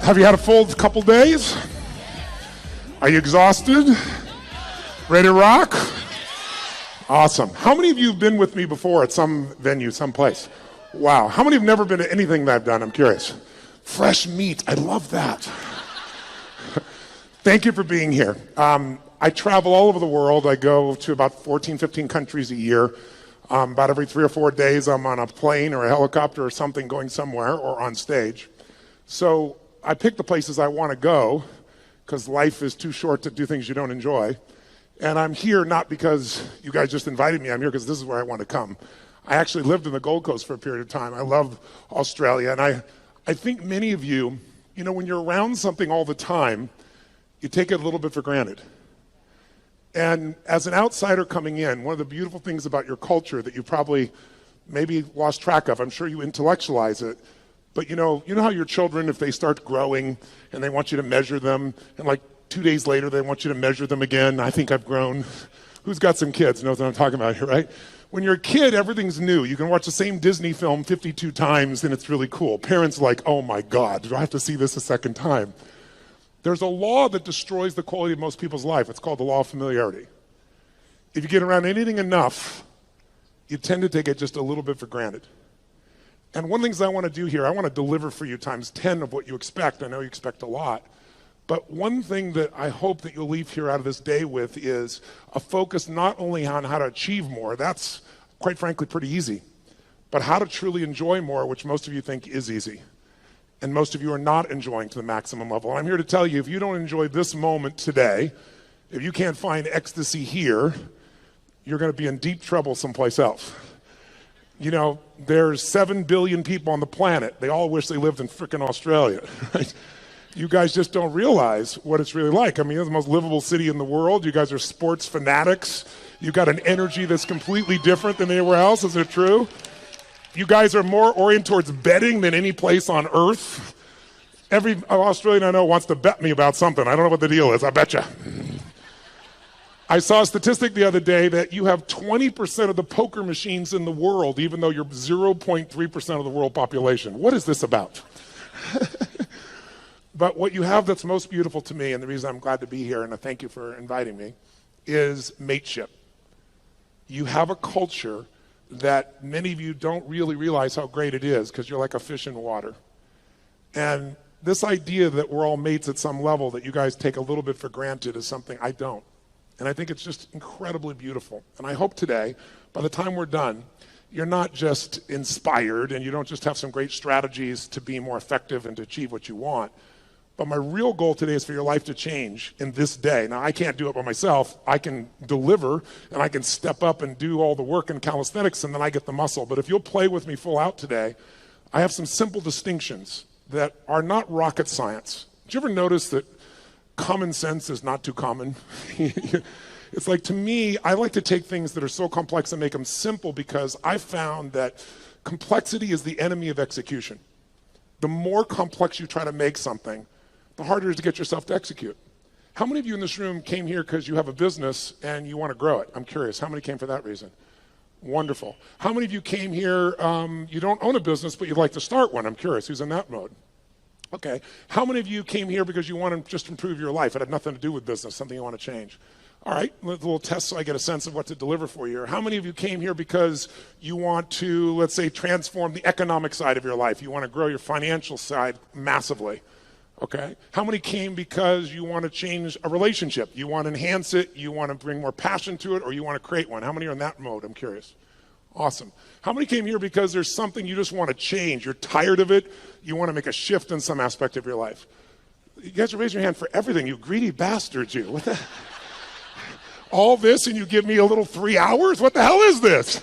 Have you had a full couple days? Are you exhausted? Ready to rock? Awesome. How many of you have been with me before at some venue, someplace? Wow. How many have never been to anything that I've done? I'm curious. Fresh meat. I love that. Thank you for being here. I travel all over the world. I go to about 14, 15 countries a year. About every 3 or 4 days, I'm on a plane or a helicopter or something going somewhere or on stage. So I pick the places I want to go because life is too short to do things you don't enjoy. And I'm here not because you guys just invited me. I'm here because this is where I want to come. I actually lived in the Gold Coast for a period of time. I love Australia. And I think many of you, when you're around something all the time, you take it a little bit for granted. And as an outsider coming in, one of the beautiful things about your culture that you probably maybe lost track of, I'm sure you intellectualize it, but you know how your children, if they start growing and they want you to measure them, and like 2 days later they want you to measure them again, I think I've grown. Who's got some kids knows what I'm talking about here, right? When you're a kid, everything's new. You can watch the same Disney film 52 times and it's really cool. Parents are like, oh my God, do I have to see this a second time? There's a law that destroys the quality of most people's life. It's called the law of familiarity. If you get around anything enough, you tend to take it just a little bit for granted. And one of the things I want to do here, I want to deliver for you times 10 of what you expect. I know you expect a lot. But one thing that I hope that you'll leave here out of this day with is a focus not only on how to achieve more, that's quite frankly pretty easy, but how to truly enjoy more, which most of you think is easy. And most of you are not enjoying to the maximum level. And I'm here to tell you, if you don't enjoy this moment today, if you can't find ecstasy here, you're going to be in deep trouble someplace else. There's 7 billion people on the planet. They all wish they lived in frickin' Australia, right? You guys just don't realize what it's really like. I mean, it's the most livable city in the world. You guys are sports fanatics. You've got an energy that's completely different than anywhere else. Is it true? You guys are more oriented towards betting than any place on earth. Every Australian I know wants to bet me about something. I don't know what the deal is. I bet you. I saw a statistic the other day that you have 20% of the poker machines in the world, even though you're 0.3% of the world population. What is this about? But what you have that's most beautiful to me, and the reason I'm glad to be here, and I thank you for inviting me, is mateship. You have a culture that many of you don't really realize how great it is because you're like a fish in water. And this idea that we're all mates at some level that you guys take a little bit for granted is something I don't. And I think it's just incredibly beautiful. And I hope today, by the time we're done, you're not just inspired and you don't just have some great strategies to be more effective and to achieve what you want. But my real goal today is for your life to change in this day. Now, I can't do it by myself. I can deliver, and I can step up and do all the work in calisthenics, and then I get the muscle. But if you'll play with me full out today, I have some simple distinctions that are not rocket science. Did you ever notice that common sense is not too common? It's like, to me, I like to take things that are so complex and make them simple because I found that complexity is the enemy of execution. The more complex you try to make something, the harder it is to get yourself to execute. How many of you in this room came here because you have a business and you want to grow it? I'm curious. How many came for that reason? Wonderful. How many of you came here, you don't own a business, but you'd like to start one? I'm curious. Who's in that mode? Okay. How many of you came here because you want to just improve your life? It had nothing to do with business, something you want to change. All right, a little test so I get a sense of what to deliver for you. Or how many of you came here because you want to, let's say, transform the economic side of your life? You want to grow your financial side massively. Okay. How many came because you want to change a relationship? You want to enhance it, you want to bring more passion to it, or you want to create one? How many are in that mode? I'm curious. Awesome. How many came here because there's something you just want to change? You're tired of it, you want to make a shift in some aspect of your life? You guys are raising your hand for everything, you greedy bastards, you. What the? All this and you give me a little 3 hours? What the hell is this?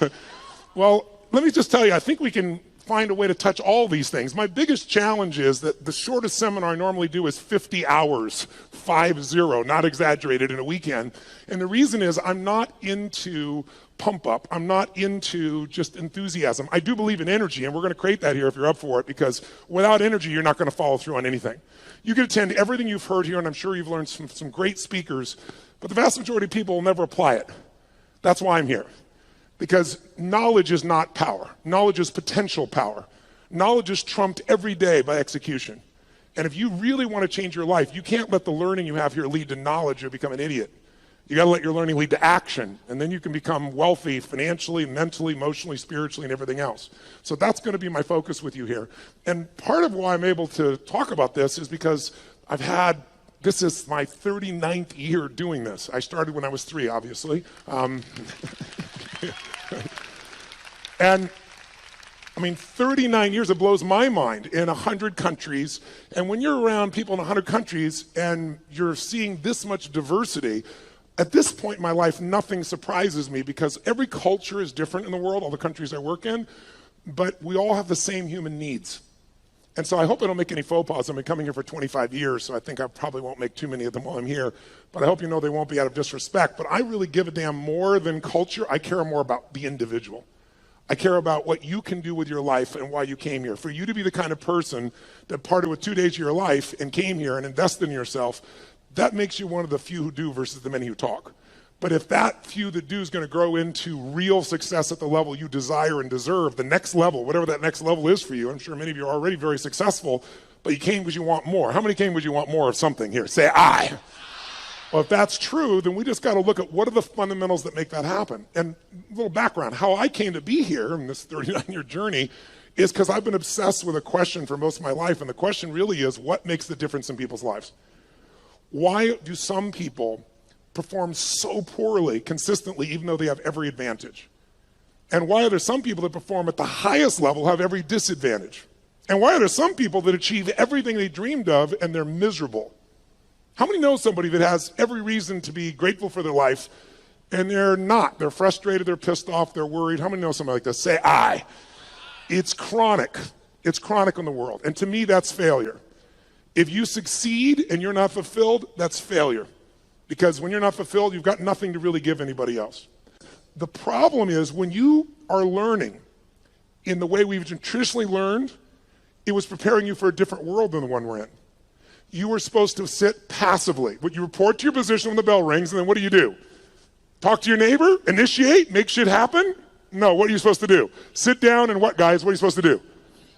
Well, let me just tell you, I think we can find a way to touch all these things. My biggest challenge is that the shortest seminar I normally do is 50 hours, 50, not exaggerated, in a weekend. And the reason is I'm not into pump up. I'm not into just enthusiasm. I do believe in energy, and we're going to create that here if you're up for it, because without energy, you're not going to follow through on anything. You can attend everything you've heard here, and I'm sure you've learned from some great speakers, but the vast majority of people will never apply it. That's why I'm here. Because knowledge is not power. Knowledge is potential power. Knowledge is trumped every day by execution. And if you really want to change your life, you can't let the learning you have here lead to knowledge or become an idiot. You got to let your learning lead to action, and then you can become wealthy financially, mentally, emotionally, spiritually, and everything else. So that's going to be my focus with you here. And part of why I'm able to talk about this is because this is my 39th year doing this. I started when I was 3, obviously. And I mean, 39 years, it blows my mind, in 100 countries. And when you're around people in 100 countries and you're seeing this much diversity, at this point in my life, nothing surprises me because every culture is different in the world, all the countries I work in, but we all have the same human needs. And so I hope I don't make any faux pas. I've been coming here for 25 years, so I think I probably won't make too many of them while I'm here. But I hope you know they won't be out of disrespect. But I really give a damn more than culture. I care more about the individual. I care about what you can do with your life and why you came here. For you to be the kind of person that parted with 2 days of your life and came here and invested in yourself, that makes you one of the few who do versus the many who talk. But if that few that do is going to grow into real success at the level you desire and deserve, the next level, whatever that next level is for you, I'm sure many of you are already very successful, but you came because you want more. How many came because you want more of something here? Say, I. Well, if that's true, then we just got to look at what are the fundamentals that make that happen. And a little background, how I came to be here in this 39-year journey is because I've been obsessed with a question for most of my life, and the question really is, what makes the difference in people's lives? Why do some people perform so poorly consistently even though they have every advantage? And why are there some people that perform at the highest level have every disadvantage? And why are there some people that achieve everything they dreamed of and they're miserable? How many know somebody that has every reason to be grateful for their life and they're not? They're frustrated, they're pissed off, they're worried. How many know somebody like this? Say, I. It's chronic. It's chronic in the world. And to me, that's failure. If you succeed and you're not fulfilled, that's failure. Because when you're not fulfilled, you've got nothing to really give anybody else. The problem is when you are learning in the way we've traditionally learned, it was preparing you for a different world than the one we're in. You were supposed to sit passively. You report to your position when the bell rings, and then what do? Talk to your neighbor? Initiate? Make shit happen? No, what are you supposed to do? Sit down and what, guys? What are you supposed to do?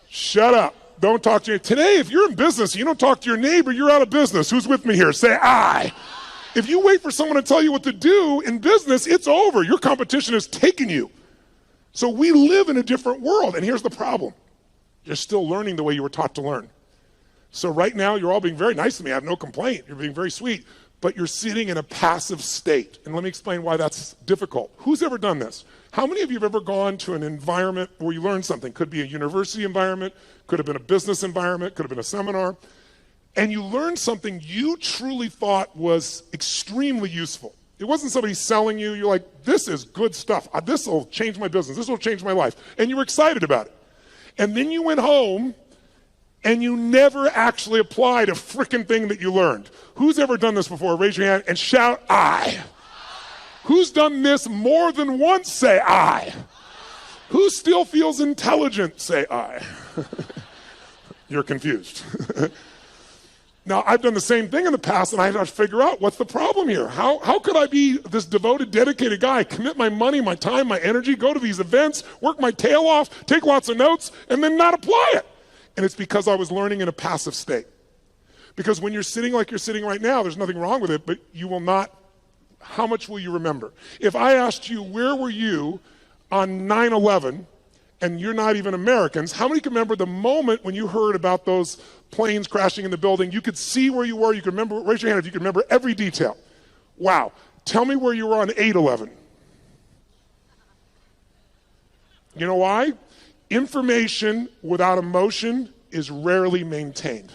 Shut up. Don't talk to you. Today, if you're in business, you don't talk to your neighbor, you're out of business. Who's with me here? Say, I. If you wait for someone to tell you what to do in business, it's over. Your competition has taken you. So we live in a different world, and here's the problem. You're still learning the way you were taught to learn. So right now, you're all being very nice to me. I have no complaint. You're being very sweet, but you're sitting in a passive state. And let me explain why that's difficult. Who's ever done this? How many of you have ever gone to an environment where you learned something? Could be a university environment, could have been a business environment, could have been a seminar, and you learned something you truly thought was extremely useful. It wasn't somebody selling you. You're like, this is good stuff. This will change my business. This will change my life. And you were excited about it. And then you went home and you never actually applied a frickin' thing that you learned. Who's ever done this before? Raise your hand and shout, I. Who's done this more than once? Say, I. Who still feels intelligent? Say, I. You're confused. Now, I've done the same thing in the past, and I have to figure out what's the problem here. How could I be this devoted, dedicated guy, commit my money, my time, my energy, go to these events, work my tail off, take lots of notes, and then not apply it? And it's because I was learning in a passive state. Because when you're sitting like you're sitting right now, there's nothing wrong with it, but you will not, how much will you remember? If I asked you, where were you on 9/11, and you're not even Americans, how many can remember the moment when you heard about those planes crashing in the building? You could see where you were, you could remember, raise your hand if you could remember every detail. Wow. Tell me where you were on 8/11. You know why? Information without emotion is rarely maintained.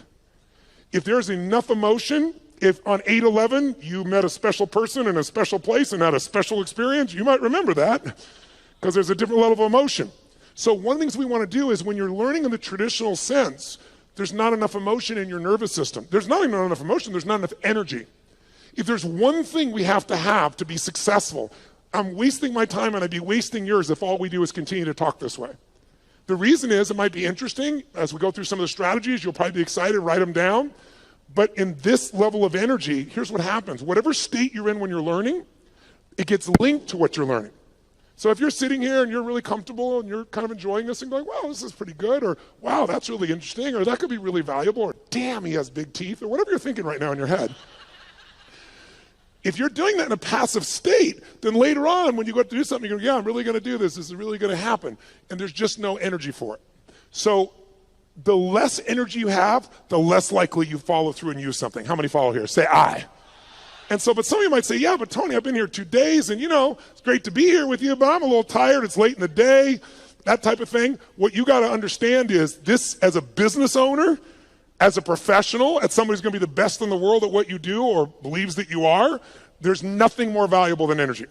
If there's enough emotion, if on 8/11 you met a special person in a special place and had a special experience, you might remember that because there's a different level of emotion. So one of the things we want to do is when you're learning in the traditional sense, there's not enough emotion in your nervous system. There's not even enough emotion, there's not enough energy. If there's one thing we have to be successful, I'm wasting my time and I'd be wasting yours if all we do is continue to talk this way. The reason is it might be interesting. As we go through some of the strategies, you'll probably be excited, write them down. But in this level of energy, here's what happens. Whatever state you're in when you're learning, it gets linked to what you're learning. So if you're sitting here and you're really comfortable and you're kind of enjoying this and going, wow, this is pretty good, or wow, that's really interesting, or that could be really valuable, or damn, he has big teeth, or whatever you're thinking right now in your head. If you're doing that in a passive state, then later on when you go to do something, you go, yeah, I'm really going to do this. This is really going to happen. And there's just no energy for it. So the less energy you have, the less likely you follow through and use something. How many follow here? Say I. And so, but some of you might say, yeah, but Tony, I've been here 2 days and it's great to be here with you, but I'm a little tired. It's late in the day, that type of thing. What you got to understand is this, as a business owner, as a professional, as somebody who's going to be the best in the world at what you do or believes that you are, there's nothing more valuable than energy.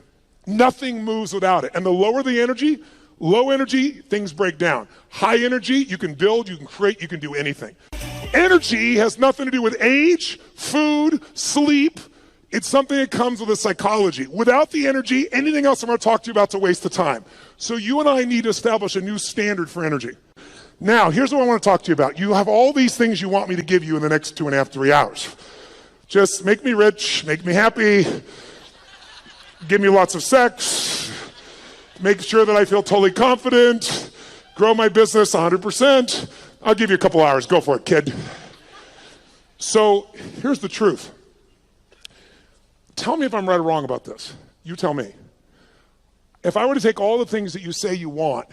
Nothing moves without it. And the lower the energy, low energy, things break down. High energy, you can build, you can create, you can do anything. Energy has nothing to do with age, food, sleep. It's something that comes with a psychology. Without the energy, anything else I'm going to talk to you about is a waste of time. So you and I need to establish a new standard for energy. Now, here's what I want to talk to you about. You have all these things you want me to give you in the next 2.5, 3 hours. Just make me rich, make me happy, give me lots of sex, make sure that I feel totally confident, grow my business 100%. I'll give you a couple hours. Go for it, kid. So here's the truth. Tell me if I'm right or wrong about this. You tell me. If I were to take all the things that you say you want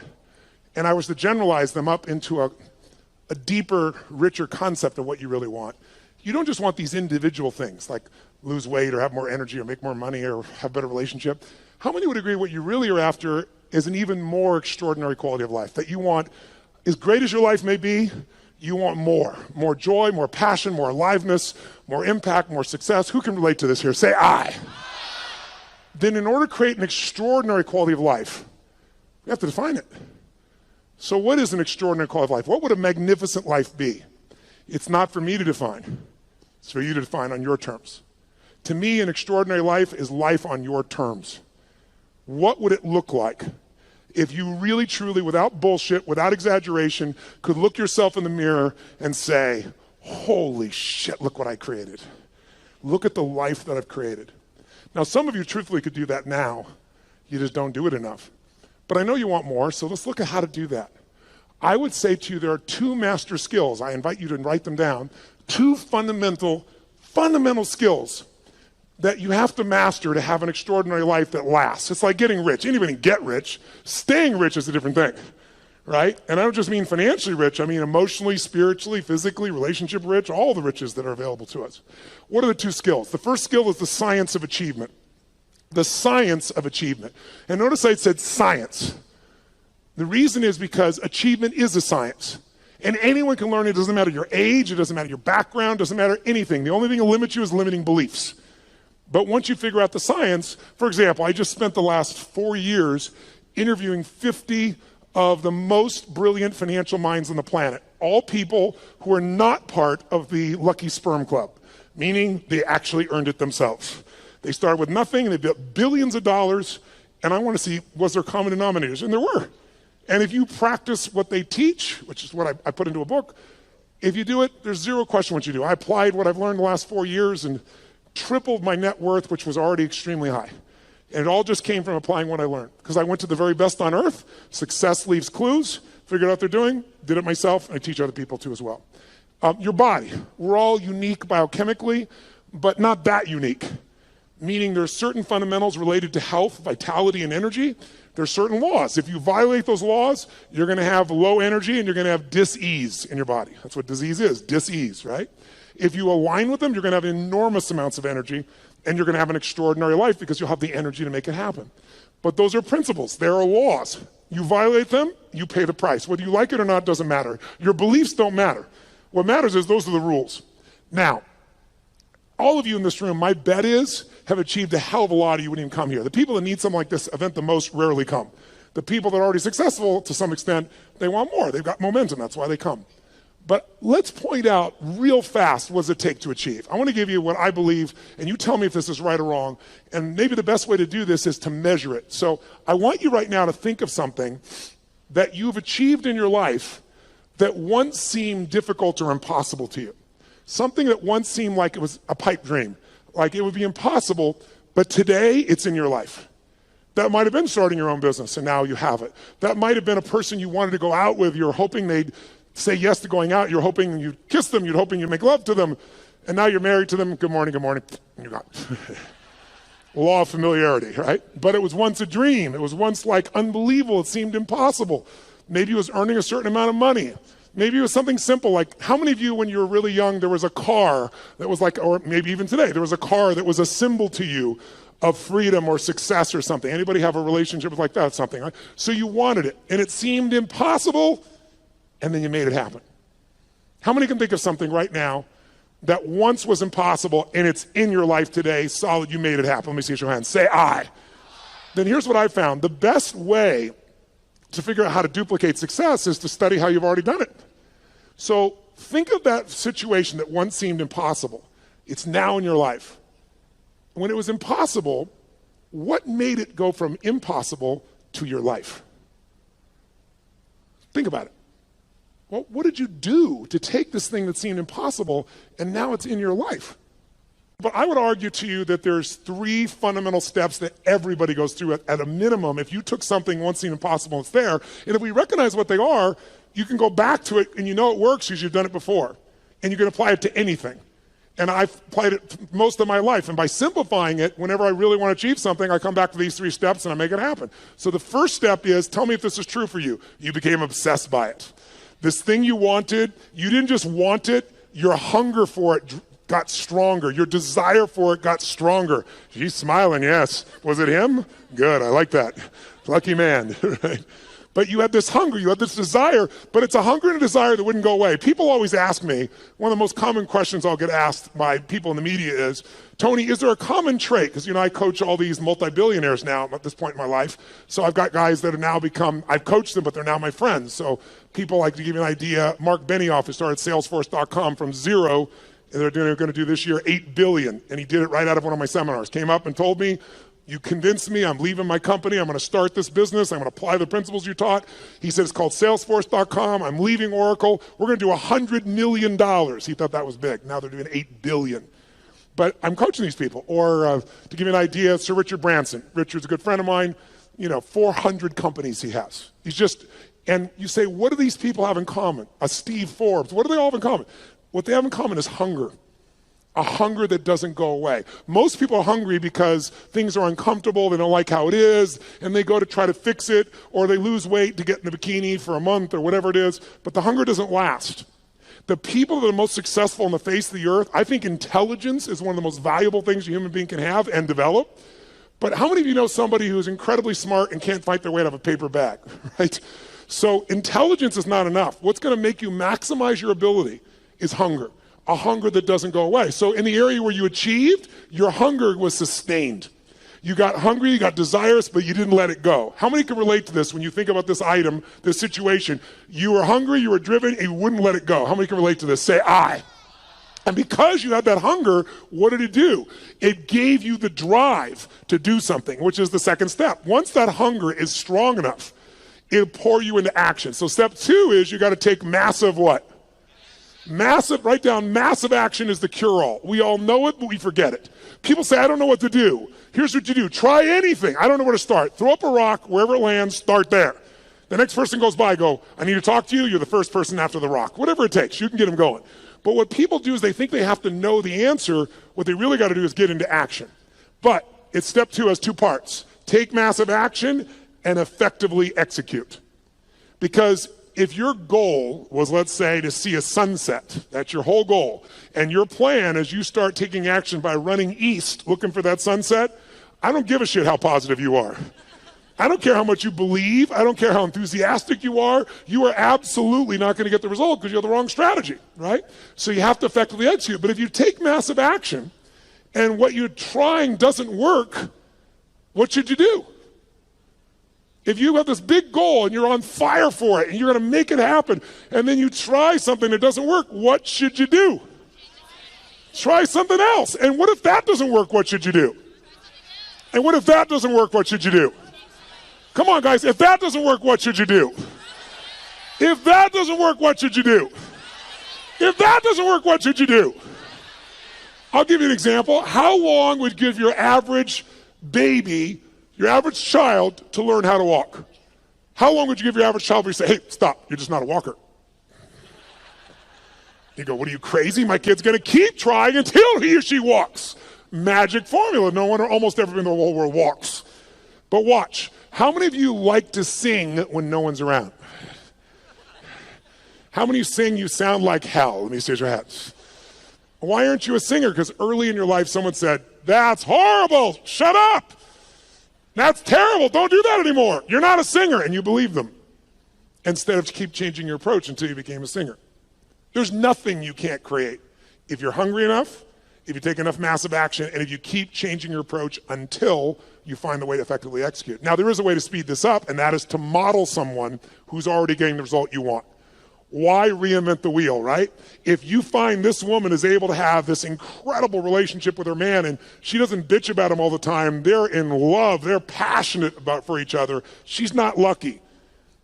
and I was to generalize them up into a deeper, richer concept of what you really want, you don't just want these individual things like lose weight or have more energy or make more money or have a better relationship. How many would agree what you really are after is an even more extraordinary quality of life? That you want, as great as your life may be, you want more joy, more passion, more aliveness, more impact, more success. Who can relate to this here? Say I. Then in order to create an extraordinary quality of life, we have to define it. So what is an extraordinary quality of life? What would a magnificent life be? It's not for me to define. It's for you to define on your terms. To me, an extraordinary life is life on your terms. What would it look like if you really, truly, without bullshit, without exaggeration, could look yourself in the mirror and say, holy shit, look what I created. Look at the life that I've created. Now, some of you truthfully could do that now. You just don't do it enough. But I know you want more, so let's look at how to do that. I would say to you there are 2 master skills. I invite you to write them down. 2 fundamental skills that you have to master to have an extraordinary life that lasts. It's like getting rich. Anybody can get rich. Staying rich is a different thing, right? And I don't just mean financially rich. I mean emotionally, spiritually, physically, relationship rich, all the riches that are available to us. What are the 2 skills? The first skill is the science of achievement. The science of achievement. And notice I said science. The reason is because achievement is a science. And anyone can learn it. It doesn't matter your age. It doesn't matter your background. It doesn't matter anything. The only thing that limits you is limiting beliefs. But once you figure out the science, for example, I just spent the last 4 years interviewing 50 of the most brilliant financial minds on the planet. All people who are not part of the Lucky Sperm Club, meaning they actually earned it themselves. They started with nothing, and they built billions of dollars, and I want to see, was there common denominators? And there were. And if you practice what they teach, which is what I put into a book, if you do it, there's zero question what you do. I applied what I've learned the last 4 years and tripled my net worth, which was already extremely high. And it all just came from applying what I learned. Because I went to the very best on earth, success leaves clues, figured out what they're doing, did it myself, and I teach other people too as well. Your body, we're all unique biochemically, but not that unique. Meaning there's certain fundamentals related to health, vitality, and energy. There's certain laws. If you violate those laws, you're going to have low energy and you're going to have dis-ease in your body. That's what disease is, dis-ease, right? If you align with them, you're going to have enormous amounts of energy and you're going to have an extraordinary life because you'll have the energy to make it happen. But those are principles. There are laws. You violate them, you pay the price. Whether you like it or not doesn't matter. Your beliefs don't matter. What matters is those are the rules. Now, all of you in this room, my bet is, have achieved a hell of a lot, or you wouldn't even come here. The people that need something like this event the most rarely come. The people that are already successful, to some extent, they want more. They've got momentum. That's why they come. But let's point out real fast what does it take to achieve. I want to give you what I believe, and you tell me if this is right or wrong. And maybe the best way to do this is to measure it. So I want you right now to think of something that you've achieved in your life that once seemed difficult or impossible to you. Something that once seemed like it was a pipe dream, like it would be impossible, but today it's in your life. That might have been starting your own business, and now you have it. That might have been a person you wanted to go out with. You're hoping they'd say yes to going out. You're hoping you'd kiss them. You're hoping you'd make love to them. And now you're married to them. Good morning, and you're gone. Law of familiarity, right? But it was once a dream. It was once like unbelievable. It seemed impossible. Maybe it was earning a certain amount of money. Maybe it was something simple like, how many of you when you were really young, there was a car that was like, or maybe even today, there was a car that was a symbol to you of freedom or success or something. Anybody have a relationship with like that, something, right? So you wanted it, and it seemed impossible, and then you made it happen. How many can think of something right now that once was impossible, and it's in your life today, solid, you made it happen? Let me see your hands. Say I. Then here's what I found. The best way to figure out how to duplicate success is to study how you've already done it. So think of that situation that once seemed impossible. It's now in your life. When it was impossible, what made it go from impossible to your life? Think about it. Well, what did you do to take this thing that seemed impossible and now it's in your life? But I would argue to you that there's 3 fundamental steps that everybody goes through at a minimum. If you took something once seemed impossible, it's there. And if we recognize what they are, you can go back to it and you know it works because you've done it before. And you can apply it to anything. And I've applied it most of my life. And by simplifying it, whenever I really want to achieve something, I come back to these 3 steps and I make it happen. So the first step is, tell me if this is true for you. You became obsessed by it. This thing you wanted, you didn't just want it, your hunger for it got stronger. Your desire for it got stronger. She's smiling, yes. Was it him? Good, I like that. Lucky man, right? But you had this hunger, you had this desire, but it's a hunger and a desire that wouldn't go away. People always ask me, one of the most common questions I'll get asked by people in the media is, Tony, is there a common trait? Because, I coach all these multi-billionaires now at this point in my life. So I've got guys that have now become, I've coached them, but they're now my friends. So people, like to give you an idea, Mark Benioff, who started Salesforce.com from 0, and they're going to do this year $8 billion. And he did it right out of one of my seminars. Came up and told me, you convinced me, I'm leaving my company, I'm going to start this business, I'm going to apply the principles you taught. He said, it's called Salesforce.com, I'm leaving Oracle, we're going to do $100 million. He thought that was big. Now they're doing $8 billion. But I'm coaching these people. Or to give you an idea, Sir Richard Branson. Richard's a good friend of mine. 400 companies he has. He's just, and you say, what do these people have in common? A Steve Forbes, what do they all have in common? What they have in common is hunger. A hunger that doesn't go away. Most people are hungry because things are uncomfortable, they don't like how it is, and they go to try to fix it, or they lose weight to get in a bikini for a month or whatever it is, but the hunger doesn't last. The people that are most successful on the face of the earth, I think intelligence is one of the most valuable things a human being can have and develop. But how many of you know somebody who's incredibly smart and can't fight their way out of a paper bag, right? So intelligence is not enough. What's going to make you maximize your ability is hunger. A hunger that doesn't go away. So in the area where you achieved, your hunger was sustained. You got hungry, you got desirous, but you didn't let it go. How many can relate to this when you think about this item, this situation? You were hungry, you were driven, and you wouldn't let it go. How many can relate to this? Say, I. And because you had that hunger, what did it do? It gave you the drive to do something, which is the second step. Once that hunger is strong enough, it'll pour you into action. So step 2 is you got to take massive what? Massive, write down, massive action is the cure-all. We all know it, but we forget it. People say, I don't know what to do. Here's what you do. Try anything. I don't know where to start. Throw up a rock, wherever it lands, start there. The next person goes by, go, I need to talk to you. You're the first person after the rock. Whatever it takes, you can get them going. But what people do is they think they have to know the answer. What they really got to do is get into action. But it's step 2 has 2 parts. Take massive action and effectively execute. Because if your goal was, let's say, to see a sunset, that's your whole goal, and your plan is you start taking action by running east looking for that sunset, I don't give a shit how positive you are. I don't care how much you believe. I don't care how enthusiastic you are. You are absolutely not going to get the result because you have the wrong strategy, right? So you have to effectively execute. But if you take massive action and what you're trying doesn't work, what should you do? If you have this big goal and you're on fire for it and you're going to make it happen and then you try something that doesn't work, what should you do? Try something else. And what if that doesn't work? What should you do? And what if that doesn't work? What should you do? Come on, guys. If that doesn't work, what should you do? If that doesn't work, what should you do? If that doesn't work, what should you do? I'll give you an example. How long would give your average baby your average child to learn how to walk. How long would you give your average child before you say, hey, stop, you're just not a walker? You go, what are you, crazy? My kid's going to keep trying until he or she walks. Magic formula. No one or almost everyone in the whole world walks. But watch. How many of you like to sing when no one's around? How many sing you sound like hell? Let me see your hands. Why aren't you a singer? Because early in your life someone said, that's horrible. Shut up. That's terrible. Don't do that anymore. You're not a singer. And you believe them. Instead of keep changing your approach until you became a singer. There's nothing you can't create. If you're hungry enough, if you take enough massive action, and if you keep changing your approach until you find the way to effectively execute. Now, there is a way to speed this up, and that is to model someone who's already getting the result you want. Why reinvent the wheel, right? If you find this woman is able to have this incredible relationship with her man and she doesn't bitch about him all the time, they're in love, they're passionate for each other, she's not lucky.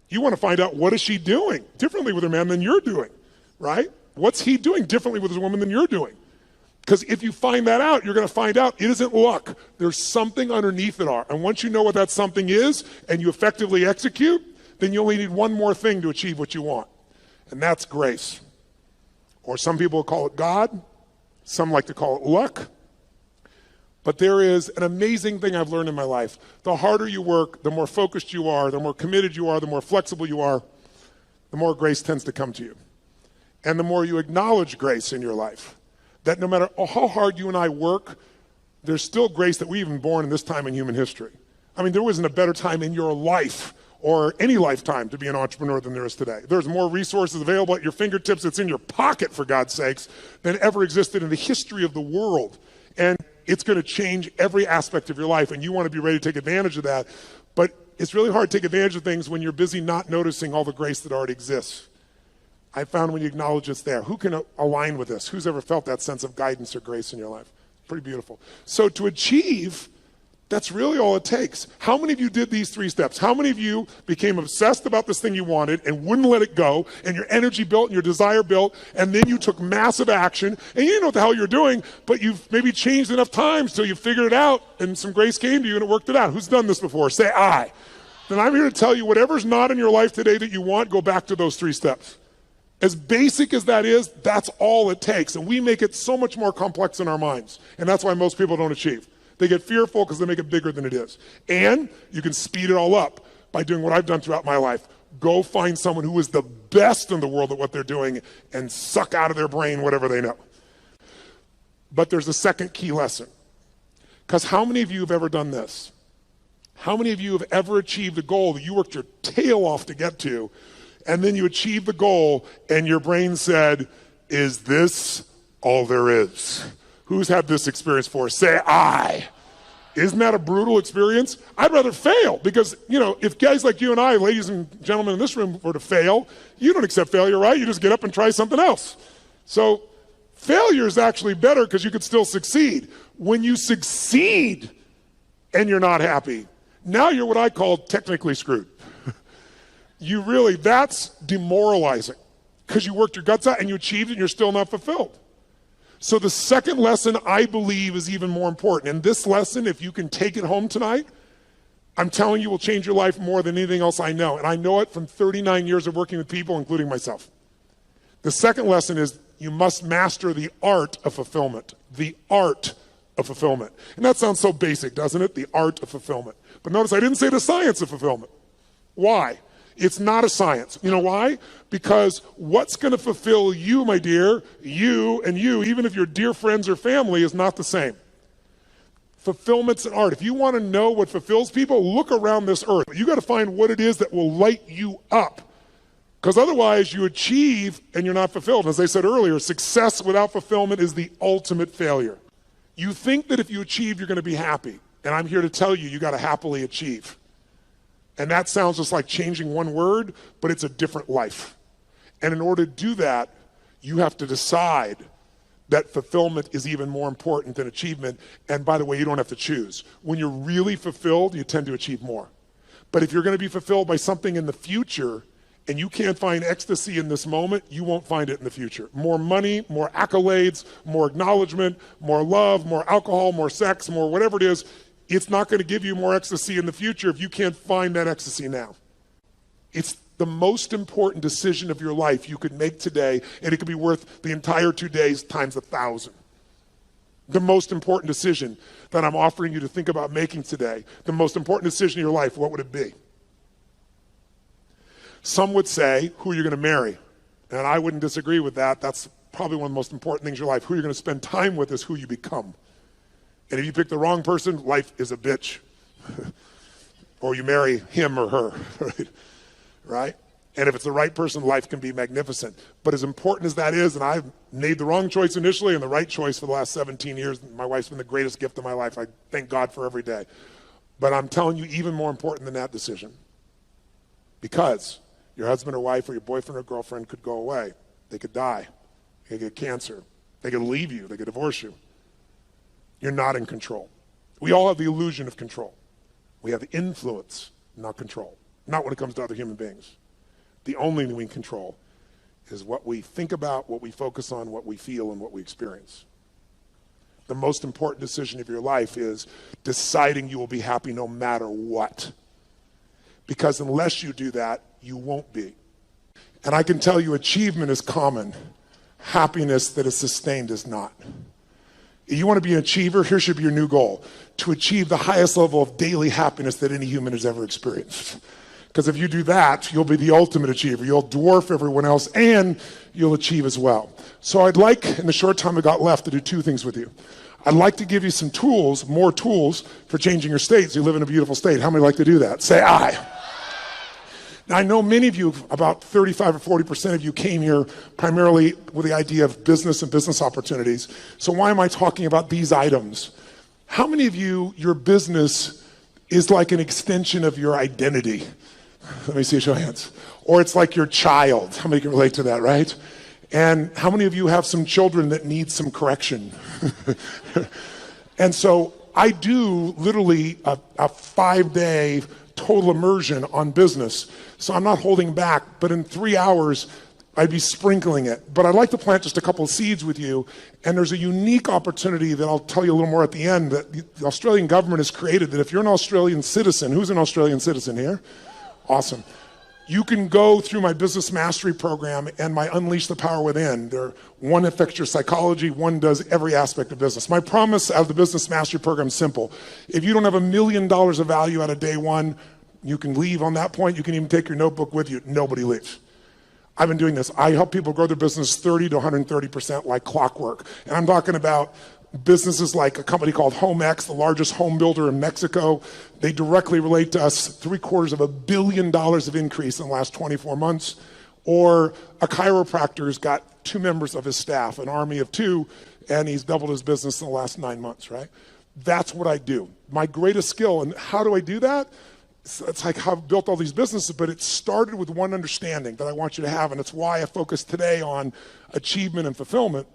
You want to find out, what is she doing differently with her man than you're doing, right? What's he doing differently with his woman than you're doing? Because if you find that out, you're going to find out it isn't luck. There's something underneath it all. And once you know what that something is and you effectively execute, then you only need one more thing to achieve what you want. And that's grace. Or some people call it God. Some like to call it luck. But there is an amazing thing I've learned in my life. The harder you work, the more focused you are, the more committed you are, the more flexible you are, the more grace tends to come to you. And the more you acknowledge grace in your life. That no matter how hard you and I work, there's still grace that we've been born in this time in human history. I mean, there wasn't a better time in your life or any lifetime to be an entrepreneur than there is today. There's more resources available at your fingertips, it's in your pocket, for God's sakes, than ever existed in the history of the world. And it's going to change every aspect of your life, and you want to be ready to take advantage of that. But it's really hard to take advantage of things when you're busy not noticing all the grace that already exists. I found when you acknowledge it's there. Who can align with this? Who's ever felt that sense of guidance or grace in your life? Pretty beautiful. So to achieve, that's really all it takes. How many of you did these 3 steps? How many of you became obsessed about this thing you wanted and wouldn't let it go, and your energy built and your desire built, and then you took massive action, and you didn't know what the hell you're doing, but you've maybe changed enough times till you figured it out, and some grace came to you and it worked it out? Who's done this before? Say I. Then I'm here to tell you, whatever's not in your life today that you want, go back to those 3 steps. As basic as that is, that's all it takes. And we make it so much more complex in our minds. And that's why most people don't achieve. They get fearful because they make it bigger than it is. And you can speed it all up by doing what I've done throughout my life. Go find someone who is the best in the world at what they're doing and suck out of their brain whatever they know. But there's a second key lesson. Because how many of you have ever done this? How many of you have ever achieved a goal that you worked your tail off to get to, and then you achieved the goal and your brain said, is this all there is? Who's had this experience before? Say I. Isn't that a brutal experience? I'd rather fail because, if guys like you and I, ladies and gentlemen in this room, were to fail, you don't accept failure, right? You just get up and try something else. So failure is actually better because you could still succeed. When you succeed and you're not happy, now you're what I call technically screwed. That's demoralizing because you worked your guts out and you achieved it and you're still not fulfilled. So the second lesson, I believe, is even more important. And this lesson, if you can take it home tonight, I'm telling you, will change your life more than anything else I know. And I know it from 39 years of working with people, including myself. The second lesson is you must master the art of fulfillment. The art of fulfillment. And that sounds so basic, doesn't it? The art of fulfillment. But notice I didn't say the science of fulfillment. Why? It's not a science. You know why? Because what's going to fulfill you, my dear, you and you, even if you're dear friends or family, is not the same. Fulfillment's an art. If you want to know what fulfills people, look around this earth. You got to find what it is that will light you up. Because otherwise you achieve and you're not fulfilled. As I said earlier, success without fulfillment is the ultimate failure. You think that if you achieve, you're going to be happy. And I'm here to tell you, you got to happily achieve. And that sounds just like changing one word, but it's a different life. And in order to do that, you have to decide that fulfillment is even more important than achievement. And by the way, you don't have to choose. When you're really fulfilled, you tend to achieve more. But if you're going to be fulfilled by something in the future, and you can't find ecstasy in this moment, you won't find it in the future. More money, more accolades, more acknowledgement, more love, more alcohol, more sex, more whatever it is, it's not going to give you more ecstasy in the future if you can't find that ecstasy now. It's the most important decision of your life you could make today, and it could be worth the entire 2 days times 1,000. The most important decision that I'm offering you to think about making today, the most important decision in your life, what would it be? Some would say, who you're going to marry. And I wouldn't disagree with that. That's probably one of the most important things in your life. Who you're going to spend time with is who you become. And if you pick the wrong person, life is a bitch. Or you marry him or her, right? And if it's the right person, life can be magnificent. But as important as that is, and I've made the wrong choice initially and the right choice for the last 17 years, my wife's been the greatest gift of my life. I thank God for every day. But I'm telling you, even more important than that decision. Because your husband or wife or your boyfriend or girlfriend could go away. They could die. They could get cancer. They could leave you. They could divorce you. You're not in control. We all have the illusion of control. We have influence, not control. Not when it comes to other human beings. The only thing we can control is what we think about, what we focus on, what we feel, and what we experience. The most important decision of your life is deciding you will be happy no matter what. Because unless you do that, you won't be. And I can tell you achievement is common. Happiness that is sustained is not. If you want to be an achiever, here should be your new goal. To achieve the highest level of daily happiness that any human has ever experienced. Because if you do that, you'll be the ultimate achiever. You'll dwarf everyone else and you'll achieve as well. So I'd like, in the short time I got left, to do two things with you. I'd like to give you some tools, more tools for changing your state so you live in a beautiful state. How many like to do that? Say aye. Now I know many of you, about 35 or 40% of you came here primarily with the idea of business and business opportunities. So why am I talking about these items? How many of you, your business is like an extension of your identity? Let me see a show of hands. Or it's like your child. How many can relate to that, right? And how many of you have some children that need some correction? And so I do literally a 5-day total immersion on business. So I'm not holding back, but in 3 hours, I'd be sprinkling it. But I'd like to plant just a couple of seeds with you. And there's a unique opportunity that I'll tell you a little more at the end that the Australian government has created, that if you're an Australian citizen, who's an Australian citizen here? Awesome. You can go through my business mastery program and my Unleash the Power Within. One affects your psychology, one does every aspect of business. My promise out of the business mastery program is simple. If you don't have $1 million of value out of day one, you can leave on that point. You can even take your notebook with you. Nobody leaves. I've been doing this. I help people grow their business 30 to 130% like clockwork. And I'm talking about businesses like a company called HomeX, the largest home builder in Mexico. They directly relate to us, $750 million of increase in the last 24 months. Or a chiropractor's got 2 members of his staff, an army of 2, and he's doubled his business in the last 9 months, right? That's what I do. My greatest skill. And how do I do that? It's like how I've built all these businesses, but it started with one understanding that I want you to have, and it's why I focus today on achievement and fulfillment,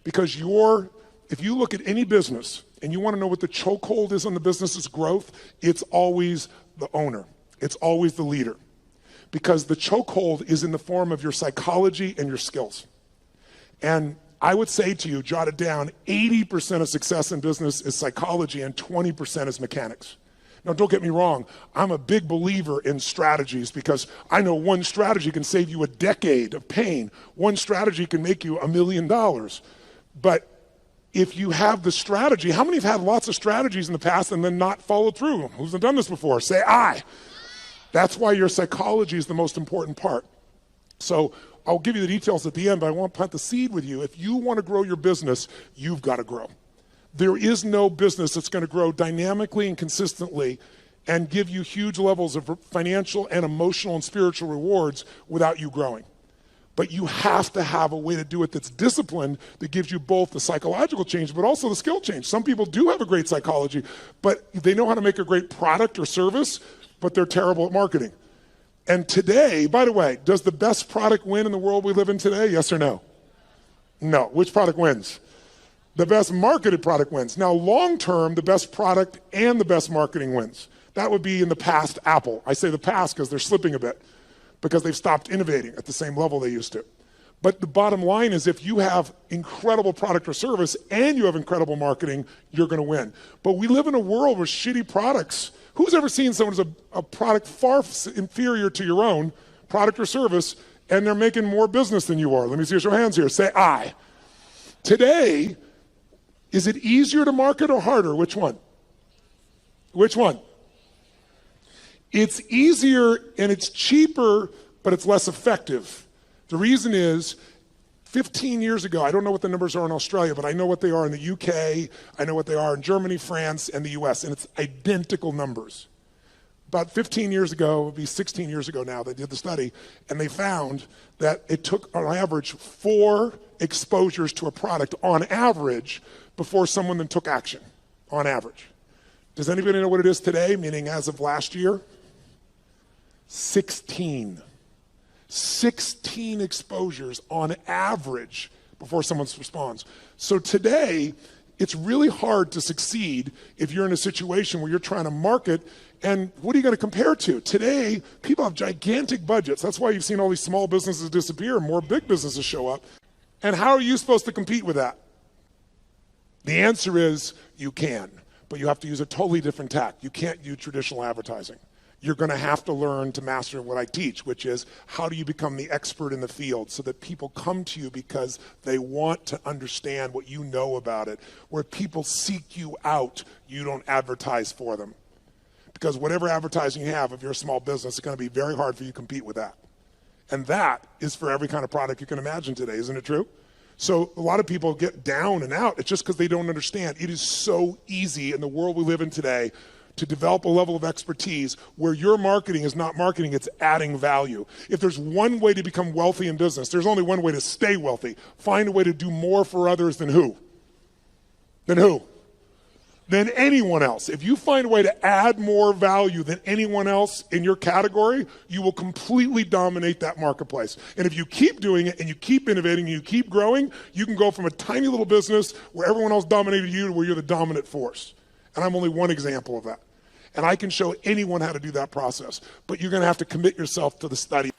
because if you look at any business and you want to know what the chokehold is on the business's growth, it's always the owner. It's always the leader. Because the chokehold is in the form of your psychology and your skills. And I would say to you, jot it down, 80% of success in business is psychology and 20% is mechanics. Now, don't get me wrong. I'm a big believer in strategies because I know one strategy can save you a decade of pain. One strategy can make you $1 million. But if you have the strategy, how many have had lots of strategies in the past and then not followed through? Who's done this before? Say aye. That's why your psychology is the most important part. So I'll give you the details at the end, but I want to plant the seed with you. If you want to grow your business, you've got to grow. There is no business that's going to grow dynamically and consistently and give you huge levels of financial and emotional and spiritual rewards without you growing. But you have to have a way to do it that's disciplined, that gives you both the psychological change, but also the skill change. Some people do have a great psychology, but they know how to make a great product or service, but they're terrible at marketing. And today, by the way, does the best product win in the world we live in today? Yes or no? No. Which product wins? The best marketed product wins. Now, long term, the best product and the best marketing wins. That would be in the past Apple. I say the past because they're slipping a bit, because they've stopped innovating at the same level they used to. But the bottom line is if you have incredible product or service and you have incredible marketing, you're going to win. But we live in a world with shitty products. Who's ever seen someone who's a product far inferior to your own product or service, and they're making more business than you are? Let me see your hands here. Say I. Today, is it easier to market or harder? Which one? Which one? It's easier and it's cheaper, but it's less effective. The reason is 15 years ago, I don't know what the numbers are in Australia, but I know what they are in the UK, I know what they are in Germany, France, and the US, and it's identical numbers. About 15 years ago, it would be 16 years ago now, they did the study, and they found that it took, on average, 4 exposures to a product on average before someone then took action, on average. Does anybody know what it is today, meaning as of last year? 16. 16 exposures on average before someone responds. So today, it's really hard to succeed if you're in a situation where you're trying to market, and what are you going to compare to? Today, people have gigantic budgets. That's why you've seen all these small businesses disappear and more big businesses show up. And how are you supposed to compete with that? The answer is you can, but you have to use a totally different tack. You can't use traditional advertising. You're going to have to learn to master what I teach, which is how do you become the expert in the field so that people come to you because they want to understand what you know about it. Where people seek you out, you don't advertise for them. Because whatever advertising you have, if you're a small business, it's going to be very hard for you to compete with that. And that is for every kind of product you can imagine today, isn't it true? So a lot of people get down and out. It's just because they don't understand. It is so easy in the world we live in today to develop a level of expertise where your marketing is not marketing, it's adding value. If there's one way to become wealthy in business, there's only one way to stay wealthy. Find a way to do more for others than who? Than who? Than anyone else. If you find a way to add more value than anyone else in your category, you will completely dominate that marketplace. And if you keep doing it and you keep innovating and you keep growing, you can go from a tiny little business where everyone else dominated you to where you're the dominant force. And I'm only one example of that. And I can show anyone how to do that process. But you're going to have to commit yourself to the study.